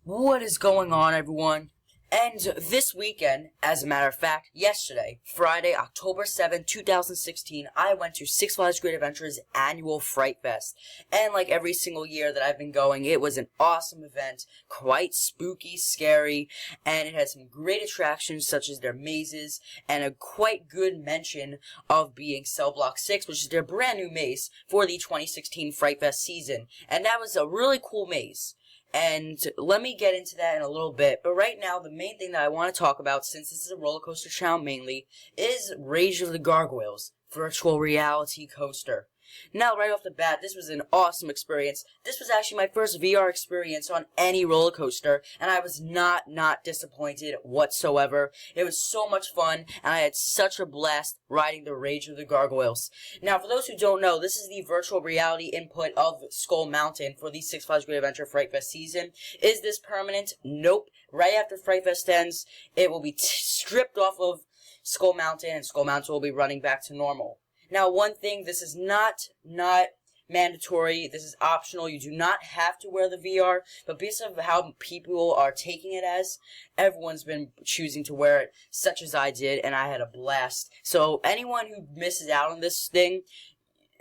What is going on, everyone? And this weekend, as a matter of fact, yesterday, Friday, October 7th, 2016, I went to Six Flags Great Adventure's annual Fright Fest. And like every single year that I've been going, it was an awesome event, quite spooky, scary, and it had some great attractions such as their mazes, and a quite good mention of being Cell Block 6, which is their brand new maze for the 2016 Fright Fest season. And that was a really cool maze. And let me get into that in a little bit, but right now the main thing that I want to talk about, since this is a roller coaster channel mainly, is Rage of the Gargoyles virtual reality coaster. Now, right off the bat, this was an awesome experience. This was actually my first VR experience on any roller coaster, and I was not disappointed whatsoever. It was so much fun, and I had such a blast riding the Rage of the Gargoyles. Now, for those who don't know, this is the virtual reality input of Skull Mountain for the Six Flags Great Adventure Fright Fest season. Is this permanent? Nope. Right after Fright Fest ends, it will be stripped off of Skull Mountain, and Skull Mountain will be running back to normal. Now, one thing, this is not mandatory, this is optional, you do not have to wear the VR, but because of how people are taking it as, everyone's been choosing to wear it, such as I did, and I had a blast. So, anyone who misses out on this thing,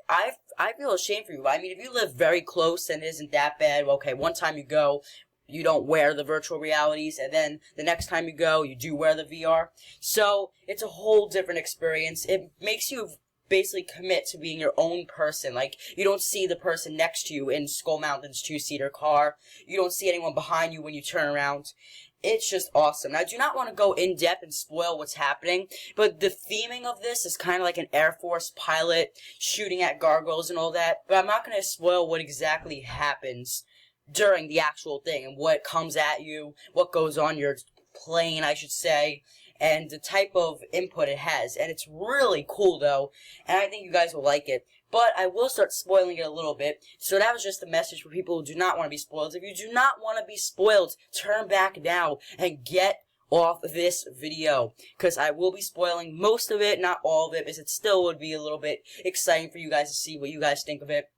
I feel ashamed for you. I mean, if you live very close and it isn't that bad, okay, one time you go, you don't wear the virtual realities, and then the next time you go, you do wear the VR. So, it's a whole different experience. It makes you basically commit to being your own person. Like, you don't see the person next to you in Skull Mountain's two-seater car. You don't see anyone behind you when you turn around. It's just awesome. Now, I do not want to go in-depth and spoil what's happening, but the theming of this is kind of like an Air Force pilot shooting at gargoyles and all that, but I'm not going to spoil what exactly happens during the actual thing and what comes at you, what goes on your plane, I should say, and the type of input it has. And it's really cool, though, and I think you guys will like it. But I will start spoiling it a little bit, so that was just a message for people who do not want to be spoiled. If you do not want to be spoiled, turn back now and get off this video, because I will be spoiling most of it, not all of it, because it still would be a little bit exciting for you guys to see what you guys think of it.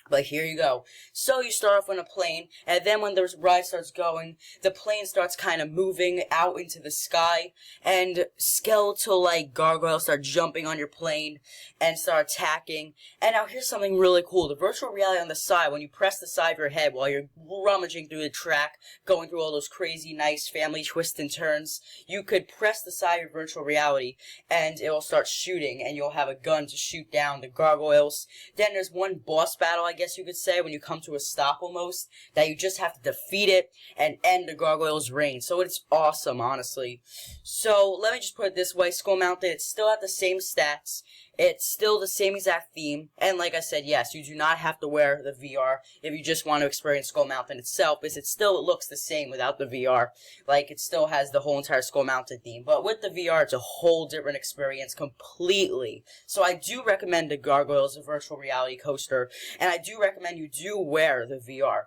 But here you go. So you start off on a plane, and then when the ride starts going, the plane starts kind of moving out into the sky, and skeletal-like gargoyles start jumping on your plane and start attacking. And now here's something really cool. The virtual reality on the side, when you press the side of your head while you're rummaging through the track, going through all those crazy, nice family twists and turns, you could press the side of your virtual reality, and it will start shooting, and you'll have a gun to shoot down the gargoyles. Then there's one boss battle, I guess you could say, when you come to a stop almost, that you just have to defeat it and end the gargoyles' reign. So it's awesome, honestly. So let me just put it this way, Skull Mountain, it's still at the same stats, it's still the same exact theme, and like I said, yes, you do not have to wear the VR if you just want to experience Skull Mountain itself, because it looks the same without the VR. Like, it still has the whole entire Skull Mountain theme, but with the VR, it's a whole different experience completely. So I do recommend the Gargoyles virtual reality coaster, and I do recommend you do wear the VR.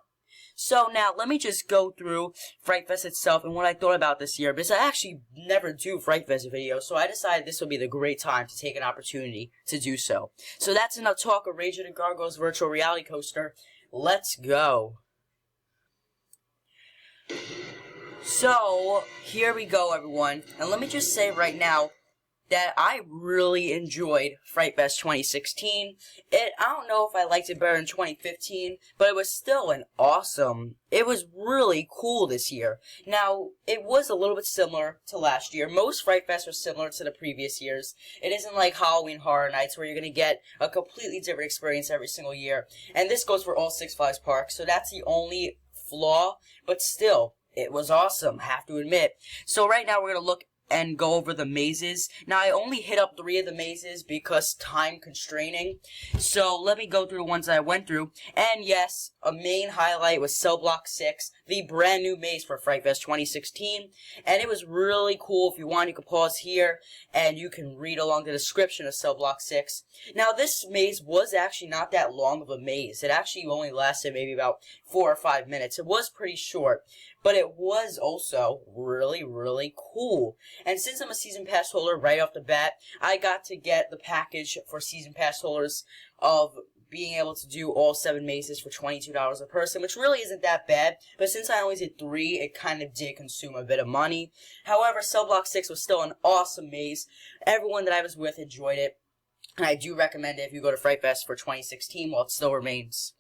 So now, let me just go through Fright Fest itself and what I thought about this year, because I actually never do Fright Fest videos, so I decided this would be the great time to take an opportunity to do so. So that's enough talk of Rage of the Gargoyles virtual reality coaster. Let's go. So, here we go, everyone, and let me just say right now that I really enjoyed Fright Fest 2016. I don't know if I liked it better than 2015, but it was still it was really cool this year. Now, it was a little bit similar to last year. Most Fright Fests are similar to the previous years. It isn't like Halloween Horror Nights where you're going to get a completely different experience every single year. And this goes for all Six Flags parks, so that's the only flaw, but still, it was awesome, have to admit. So right now we're going to look and go over the mazes. Now, I only hit up 3 of the mazes because time constraining. So, let me go through the ones that I went through. And yes, a main highlight was Cell Block 6, the brand new maze for Fright Fest 2016. And it was really cool. If you want, you can pause here and you can read along the description of Cell Block 6. Now, this maze was actually not that long of a maze. It actually only lasted maybe about 4 or 5 minutes. It was pretty short, but it was also really cool. And since I'm a Season Pass holder right off the bat, I got to get the package for Season Pass holders of being able to do all 7 mazes for $22 a person, which really isn't that bad, but since I only did 3, it kind of did consume a bit of money. However, Cell Block 6 was still an awesome maze. Everyone that I was with enjoyed it, and I do recommend it if you go to Fright Fest for 2016 while it still remains.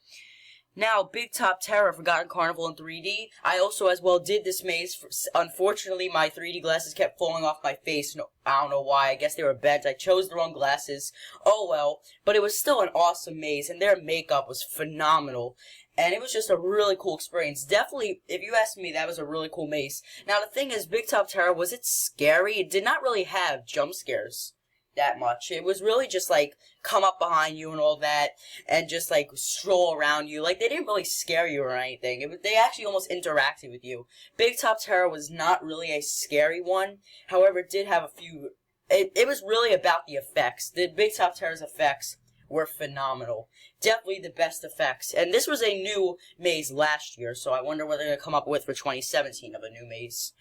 Now, Big Top Terror, Forgotten Carnival in 3D. I also as well did this maze. Unfortunately, my 3D glasses kept falling off my face. No, I don't know why. I guess they were bent. I chose the wrong glasses. Oh well. But it was still an awesome maze, and their makeup was phenomenal. And it was just a really cool experience. Definitely, if you ask me, that was a really cool maze. Now, the thing is, Big Top Terror, was it scary? It did not really have jump scares that much. It was really just like come up behind you and all that, and just like stroll around you. Like, they didn't really scare you or anything. They actually almost interacted with you. Big Top Terror was not really a scary one. However, it did have a few. It was really about the effects. The Big Top Terror's effects were phenomenal. Definitely the best effects. And this was a new maze last year, so I wonder what they're going to come up with for 2017 of a new maze.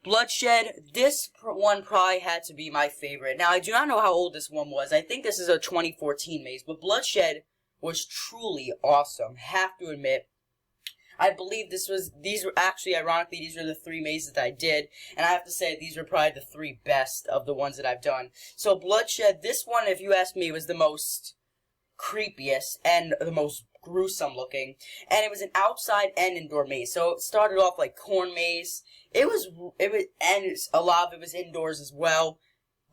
Bloodshed, this one probably had to be my favorite. Now, I do not know how old this one was. I think this is a 2014 maze, but Bloodshed was truly awesome. Have to admit. I believe these were actually, ironically, these were the 3 mazes that I did, and I have to say, these were probably the 3 best of the ones that I've done. So, Bloodshed, this one, if you ask me, was the most creepiest and the most gruesome looking, and it was an outside and indoor maze. So it started off like corn maze. And a lot of it was indoors as well.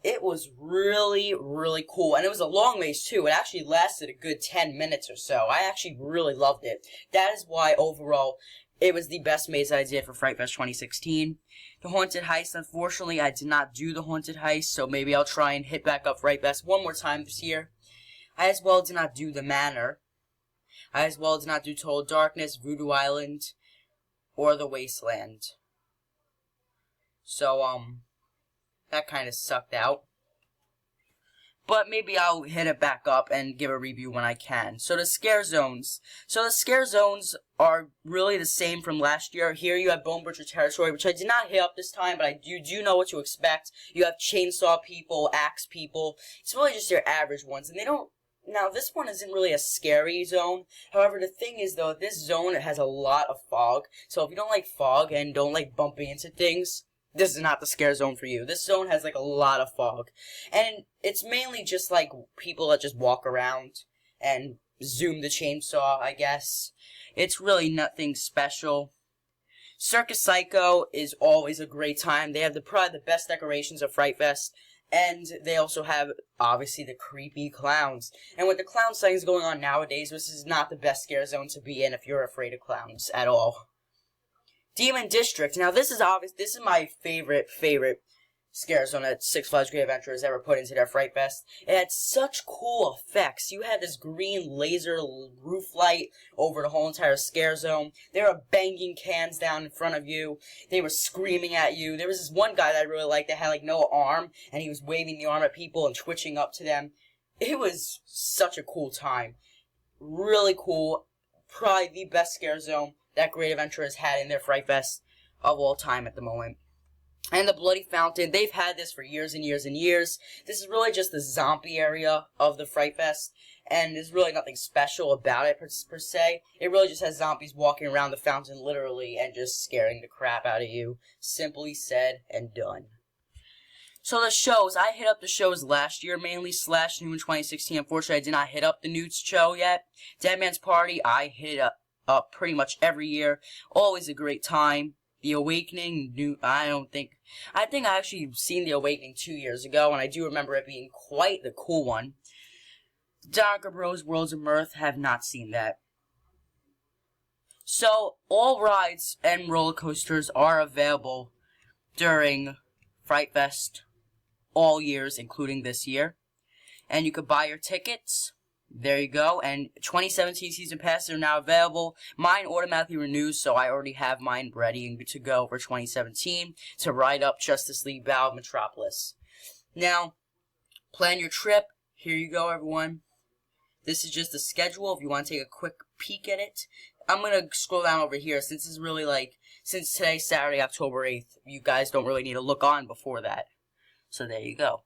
It was really, really cool, and it was a long maze too. It actually lasted a good 10 minutes or so. I actually really loved it. That is why overall it was the best maze I did for Fright Fest 2016. The Haunted Heist, unfortunately, I did not do the Haunted Heist, so maybe I'll try and hit back up Fright Fest one more time this year. I as well did not do the Manor. I as well did not do Total Darkness, Voodoo Island, or the Wasteland. So, that kind of sucked out. But maybe I'll hit it back up and give a review when I can. So the Scare Zones. So the Scare Zones are really the same from last year. Here you have Bone Butcher Territory, which I did not hit up this time, but you do know what to expect. You have Chainsaw People, Axe People. It's really just your average ones, and they don't. Now, this one isn't really a scary zone. However, the thing is, though, this zone has a lot of fog. So if you don't like fog and don't like bumping into things, this is not the scare zone for you. This zone has, like, a lot of fog. And it's mainly just, like, people that just walk around and zoom the chainsaw, I guess. It's really nothing special. Circus Psycho is always a great time. They have probably the best decorations of Fright Fest. And they also have, obviously, the creepy clowns. And with the clown sightings going on nowadays, this is not the best scare zone to be in if you're afraid of clowns at all. Demon District. Now, this is my favorite scare zone that Six Flags Great Adventure has ever put into their Fright Fest. It had such cool effects. You had this green laser roof light over the whole entire scare zone. They were banging cans down in front of you. They were screaming at you. There was this one guy that I really liked that had, like, no arm, and he was waving the arm at people and twitching up to them. It was such a cool time. Really cool. Probably the best scare zone that Great Adventure has had in their Fright Fest of all time at the moment. And the Bloody Fountain, they've had this for years and years and years. This is really just the zombie area of the Fright Fest, and there's really nothing special about it per se. It really just has zombies walking around the fountain literally and just scaring the crap out of you. Simply said and done. So the shows, I hit up the shows last year mainly, / new in 2016. Unfortunately, I did not hit up the Newt's show yet. Dead Man's Party, I hit it up pretty much every year. Always a great time. The Awakening, I think I actually seen The Awakening 2 years ago, and I do remember it being quite the cool one. Donker Bros. Worlds of Mirth, have not seen that. So, all rides and roller coasters are available during Fright Fest all years, including this year. And you could buy your tickets. There you go, and 2017 season passes are now available. Mine automatically renews, so I already have mine ready and good to go for 2017 to ride up Justice League Battle of Metropolis. Now, plan your trip. Here you go, everyone. This is just the schedule if you want to take a quick peek at it. I'm going to scroll down over here since it's really since today's Saturday, October 8th, you guys don't really need to look on before that. So there you go.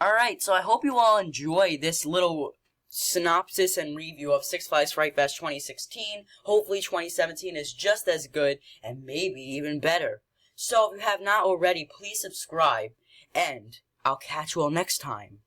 Alright, so I hope you all enjoy this little synopsis and review of Six Flags Fright Fest 2016. Hopefully 2017 is just as good and maybe even better. So if you have not already, please subscribe, and I'll catch you all next time.